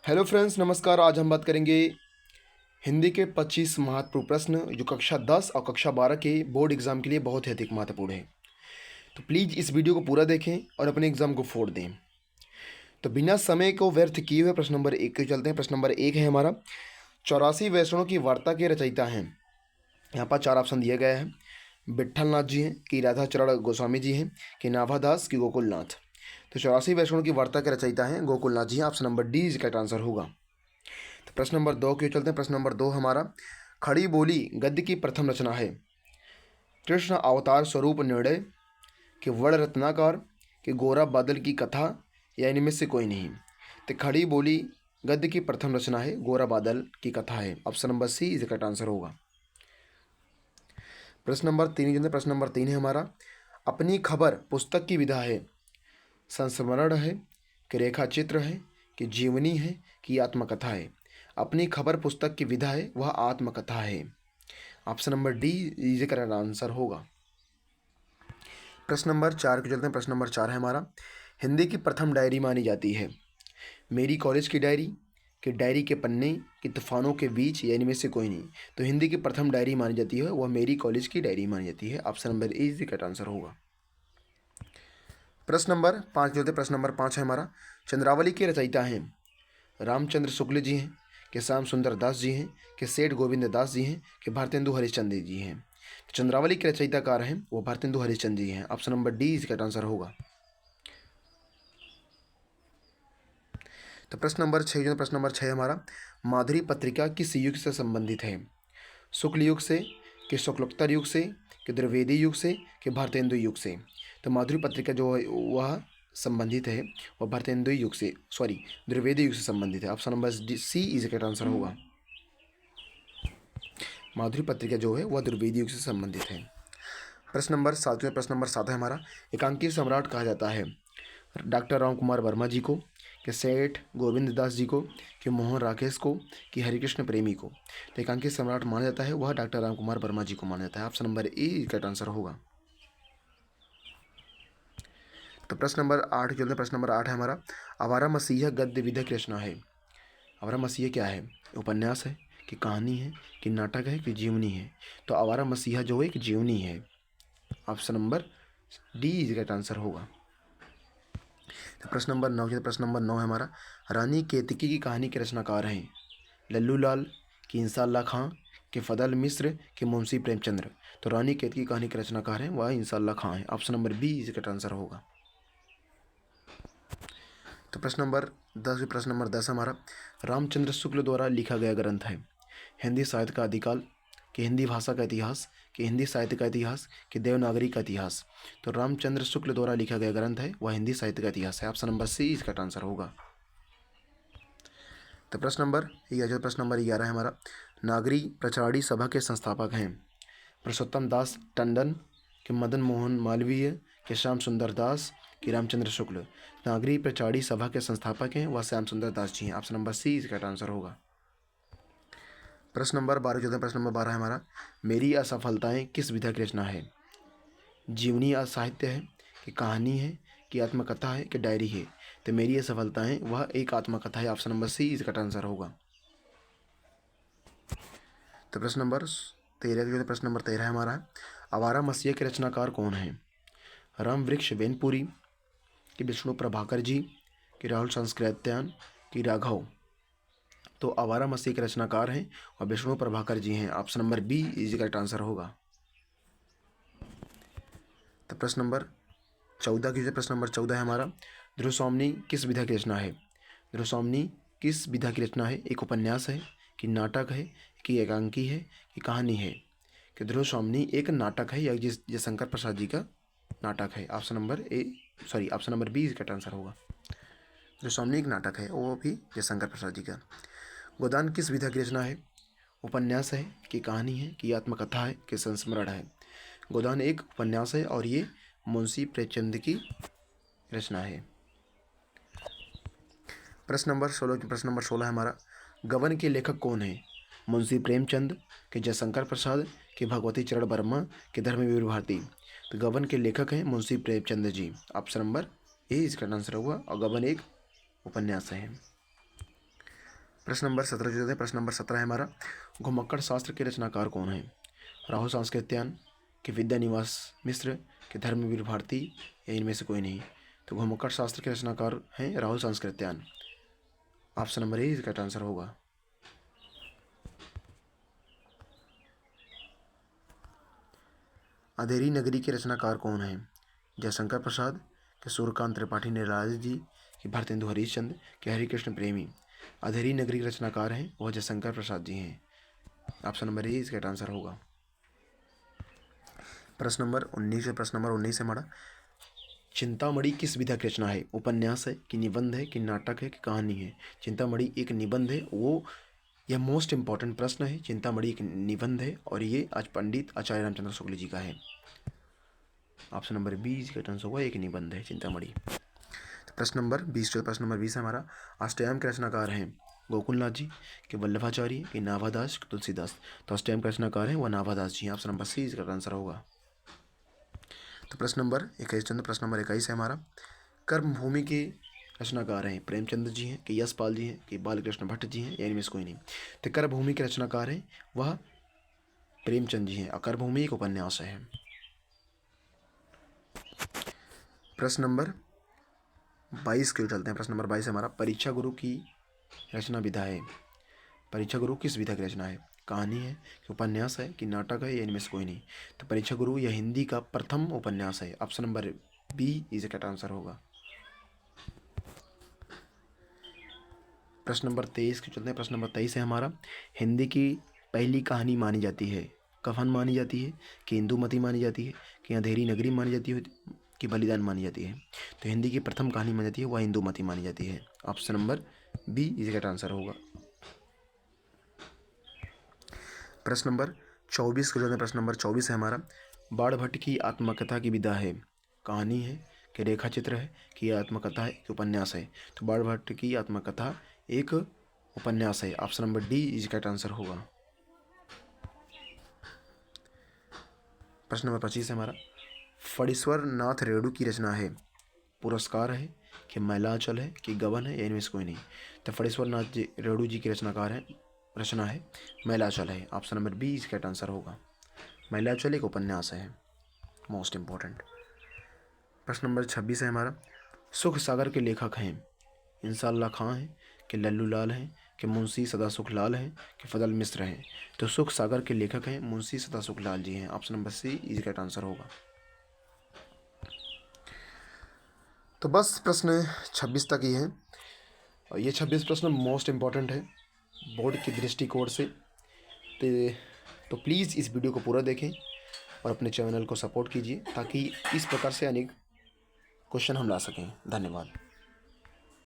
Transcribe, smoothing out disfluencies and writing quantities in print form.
Hello friends, नमस्कार। आज हम बात करेंगे हिंदी के 25 महत्वपूर्ण प्रश्न जो कक्षा 10 और कक्षा 12 के बोर्ड एग्जाम के लिए बहुत ही अधिक महत्वपूर्ण है। तो प्लीज़ इस वीडियो को पूरा देखें और अपने एग्जाम को फोड़ दें। तो बिना समय को व्यर्थ किए हुए प्रश्न नंबर एक के चलते हैं। प्रश्न नंबर एक है हमारा, 84 वैष्णव की वार्ता के रचयिता हैं। यहाँ पर चार ऑप्शन दिए गए हैं। विट्ठल नाथ जी हैं, कि राधाचरण गोस्वामी जी हैं, कि नाभादास, की गोकुलनाथ। तो 84 वैष्णव की वार्ता के रचयिता हैं गोकुलनाथ जी हैं। ऑप्शन नंबर डी इसका आंसर होगा। तो प्रश्न नंबर दो के चलते हैं। प्रश्न नंबर दो हमारा, खड़ी बोली गद्य की प्रथम रचना है। कृष्ण अवतार स्वरूप निर्णय, कि वर्ण रत्नाकर, कि गोरा बादल की कथा, या इनमें से कोई नहीं। तो खड़ी बोली गद्य की प्रथम रचना है, गोरा बादल की कथा है। ऑप्शन नंबर सी इसका आंसर होगा। प्रश्न नंबर तीन के चलते हैं। प्रश्न नंबर तीन है हमारा, अपनी खबर पुस्तक की विधा है। संस्मरण है, कि रेखा चित्र है, कि जीवनी है, कि आत्मकथा है। अपनी खबर पुस्तक की विधा है, वह आत्मकथा है। Option number D easy correct answer होगा। प्रश्न नंबर चार के चलते हैं। प्रश्न नंबर चार है हमारा, हिंदी की प्रथम डायरी मानी जाती है। मेरी कॉलेज की डायरी, कि डायरी के पन्ने, कि तूफानों के बीच, या इनमें से कोई नहीं। तो हिंदी की प्रथम डायरी मानी जाती है वह मेरी कॉलेज की डायरी मानी जाती है। Option number a easy correct answer होगा। प्रश्न नंबर पाँच जो होते हैं। प्रश्न नंबर पाँच है हमारा, चंद्रावली के रचयिता हैं। रामचंद्र शुक्ल जी हैं, कि श्याम सुंदर दास जी हैं, कि सेठ गोविंद दास जी हैं, कि भारतेंदु हरिश्चंद्र जी हैं। तो चंद्रावली के रचयिताकार हैं वो भारतेंदु हरिश्चंद्र जी हैं। ऑप्शन नंबर डी इसका आंसर होगा। तो प्रश्न नंबर छः जो प्रश्न नंबर छः हमारा, माधुरी पत्रिका किस युग से संबंधित है। शुक्ल युग से, कि शुक्लोत्तर युग से, कि द्विवेदी युग से, कि भारतेंदु युग से। तो माधुरी पत्रिका जो है वह संबंधित है वह भारतेंदु युग से, सॉरी, द्विवेदी युग से संबंधित है। Option number C is correct answer होगा। माधुरी पत्रिका जो है वह द्विवेदी युग से संबंधित है। प्रश्न नंबर सात में प्रश्न नंबर सात है हमारा, एकांकी सम्राट कहा जाता है। डॉक्टर राम कुमार वर्मा जी को, कि सेठ गोविंद दास जी को, कि मोहन राकेश को, कि हरिकृष्ण प्रेमी को। तो एकांकी सम्राट माना जाता है वह डॉक्टर राम कुमार वर्मा जी को माना जाता है। ऑप्शन नंबर ए इसका आंसर होगा। तो प्रश्न नंबर आठ चलते हैं। प्रश्न नंबर आठ है हमारा, आवारा मसीहा गद्य विधा की रचना है। आवारा मसीहा क्या है, उपन्यास है, कि कहानी है, कि नाटक है, कि जीवनी है। तो आवारा मसीहा जो है एक जीवनी है। ऑप्शन नंबर डी इसका आंसर होगा। तो प्रश्न नंबर नौ के प्रश्न नंबर नौ है हमारा, रानी केतकी की कहानी के रचनाकार हैं। लल्लू लाल, कि इंसाल्लाह खां, कि फदल मिस्र, कि मुंशी प्रेमचंद्र। तो रानी केतकी की कहानी के रचनाकार हैं वह इंसाल्लाह खां है। ऑप्शन नंबर बी इसका आंसर होगा। तो प्रश्न नंबर दस हमारा, रामचंद्र शुक्ल द्वारा लिखा गया ग्रंथ है। हिंदी साहित्य का आदिकाल, कि हिंदी भाषा का इतिहास, कि हिंदी साहित्य का इतिहास, कि देवनागरी का इतिहास। तो रामचंद्र शुक्ल द्वारा लिखा गया ग्रंथ है वह हिंदी साहित्य का इतिहास है। ऑप्शन नंबर सी इसका आंसर होगा। तो प्रश्न नंबर 11 है हमारा, नागरी प्रचारणी सभा के संस्थापक हैं। पुरुषोत्तम दास टंडन, कि मदन मोहन मालवीय, कि श्याम सुंदर दास, कि रामचंद्र शुक्ल। नागरी प्रचारणी सभा के संस्थापक हैं वह श्याम सुंदर दास जी हैं। ऑप्शन नंबर सी इसका आंसर होगा। प्रश्न नंबर 12 जो है। प्रश्न नंबर 12 है हमारा, मेरी असफलताएं किस विधा की रचना है। जीवनी साहित्य है, कि कहानी है, कि आत्मकथा है, कि डायरी है। तो मेरी असफलताएं वह एक आत्मकथा है। ऑप्शन नंबर सी इसका आंसर होगा। तो प्रश्न नंबर 13 जो है। प्रश्न नंबर 13 है हमारा, आवारा मसीह के रचनाकार कौन है। राम वृक्ष बेनपुरी, कि विष्णु प्रभाकर जी, कि राहुल संस्कृत्यान, कि राघव। तो आवारा मसीह के रचनाकार हैं और विष्णु प्रभाकर जी हैं। Option number be easy correct answer होगा। तो प्रश्न नंबर 14 की प्रश्न नंबर 14 है हमारा, ध्रुवस्वामिनी किस विधा की रचना है। ध्रुवस्वामिनी किस विधा की रचना है, एक उपन्यास है, कि नाटक है, कि एकांकी है, कि कहानी है। कि ध्रुवस्वामिनी एक नाटक है या जिस जयशंकर प्रसाद जी का नाटक है। Option number A, sorry, option number B इसका आंसर होगा। ध्रुवस्वामिनी एक नाटक है वो भी जयशंकर प्रसाद जी का। गोदान किस विधा की रचना है, उपन्यास है, कि कहानी है, कि आत्मकथा है, कि संस्मरण है। गोदान एक उपन्यास है और ये मुंशी प्रेमचंद की रचना है। प्रश्न नंबर 16 है हमारा, गबन के लेखक कौन है। मुंशी प्रेमचंद, के जयशंकर प्रसाद, के भगवती चरण वर्मा, के धर्मवीर भारती। तो गबन के लेखक हैं मुंशी प्रेमचंद जी। ऑप्शन नंबर ए इसका आंसर होगा और गबन एक उपन्यास है। प्रश्न नंबर 17 जो है, प्रश्न नंबर 17 है हमारा, घुमक्कड़ शास्त्र के रचनाकार कौन है? राहुल सांस्कृत्यायन, कि विद्यानिवास मिश्र, कि धर्मवीर भारती, या इनमें से कोई नहीं? तो घुमक्कड़ शास्त्र के रचनाकार हैं राहुल सांस्कृत्यायन। ऑप्शन नंबर ए इसका आंसर होगा। अंधेरी नगरी के रचनाकार कौन हैं? जयशंकर प्रसाद, कि सूर्यकांत त्रिपाठी निराला जी, कि भारतेंदु हरिश्चंद्र, कि हरिकृष्ण प्रेमी? अंधेरी नगरी के रचनाकार हैं वह जयशंकर प्रसाद जी हैं। ऑप्शन नंबर ए इसका आंसर होगा। प्रश्न नंबर 19 है, प्रश्न नंबर 19 है हमारा, चिंतामणि किस विधा की रचना है? उपन्यास है, कि निबंध है, कि नाटक है, कि कहानी है? चिंतामणि एक निबंध है, वो यह मोस्ट इंपॉर्टेंट प्रश्न है। चिंतामणि एक निबंध है और ये आज पंडित आचार्य रामचंद्र शुक्ल जी का है। ऑप्शन नंबर बी इसका आंसर होगा, एक निबंध है चिंतामणि। तो प्रश्न नंबर 20 जो प्रश्न नंबर 20 है हमारा, अष्टयाम के रचनाकार हैं गोकुलनाथ जी, कि वल्लभाचार्य, कि नाभादास, कि तुलसीदास? तो अष्टयाम के रचनाकार हैं वह नाभादास जी हैं। ऑप्शन नंबर सी इसका आंसर होगा। तो प्रश्न नंबर 21 प्रश्न नंबर 21 है हमारा, कर्मभूमि के रचनाकार हैं प्रेमचंद्र जी हैं, कि यशपाल जी हैं, कि बालकृष्ण भट्ट जी हैं, या इनमें से कोई नहीं? तो कर्मभूमि के रचनाकार हैं वह प्रेमचंद जी हैं और कर्मभूमि एक उपन्यास है। प्रश्न नंबर 22 के चलते हैं। प्रश्न नंबर 22 हमारा, परीक्षा गुरु की रचना विधा है। परीक्षा गुरु किस विधा की रचना है? कहानी है, कि उपन्यास है, कि नाटक है, या इनमें से कोई नहीं? तो परीक्षा गुरु यह हिंदी का प्रथम उपन्यास है। ऑप्शन नंबर बी इसका आंसर होगा। प्रश्न नंबर 23 के चलते हैं। प्रश्न नंबर 23 है हमारा, हिंदी की पहली कहानी मानी जाती है कफन मानी जाती है, कि इंदुमती मानी जाती है, कि अंधेरी नगरी मानी जाती है, कि बलिदान मानी जाती है? तो हिंदी की प्रथम कहानी मानी जाती है वह इंदुमती मानी जाती है। ऑप्शन नंबर बी इसका आंसर होगा। प्रश्न नंबर 24 के जो प्रश्न नंबर 24 है हमारा, बाण भट्ट की आत्मकथा की विधा है। कहानी है, कि रेखा चित्र है, कि आत्मकथा है, कि उपन्यास है? तो बाण भट्ट की आत्मकथा एक उपन्यास है। ऑप्शन नंबर डी इसका आंसर होगा। प्रश्न नंबर 25 है हमारा, फणीश्वर नाथ रेणु की रचना है। पुरस्कार है, कि मैलाचल है, कि गबन है, या इनमें से कोई नहीं? तो फणीश्वर नाथ जी रेणु जी की रचना है मैलाचल है। ऑप्शन नंबर बी इसका आंसर होगा। मैलाचल एक उपन्यास है, मोस्ट इंपॉर्टेंट। प्रश्न नंबर 26 है हमारा, सुख सागर के लेखक हैं इंसाल्लाह खां हैं, कि लल्लू लाल हैं, कि मुंशी सदा सुख लाल हैं, कि फजल मिश्र हैं? तो सुख सागर के लेखक हैं मुंशी सदा सुख लाल जी हैं। ऑप्शन नंबर सी इसका आंसर होगा। तो बस प्रश्न 26 तक ही हैं और ये 26 प्रश्न मोस्ट इंपॉर्टेंट है बोर्ड की दृष्टिकोण से। तो प्लीज़ इस वीडियो को पूरा देखें और अपने चैनल को सपोर्ट कीजिए ताकि इस प्रकार से अनेक क्वेश्चन हम ला सकें। धन्यवाद।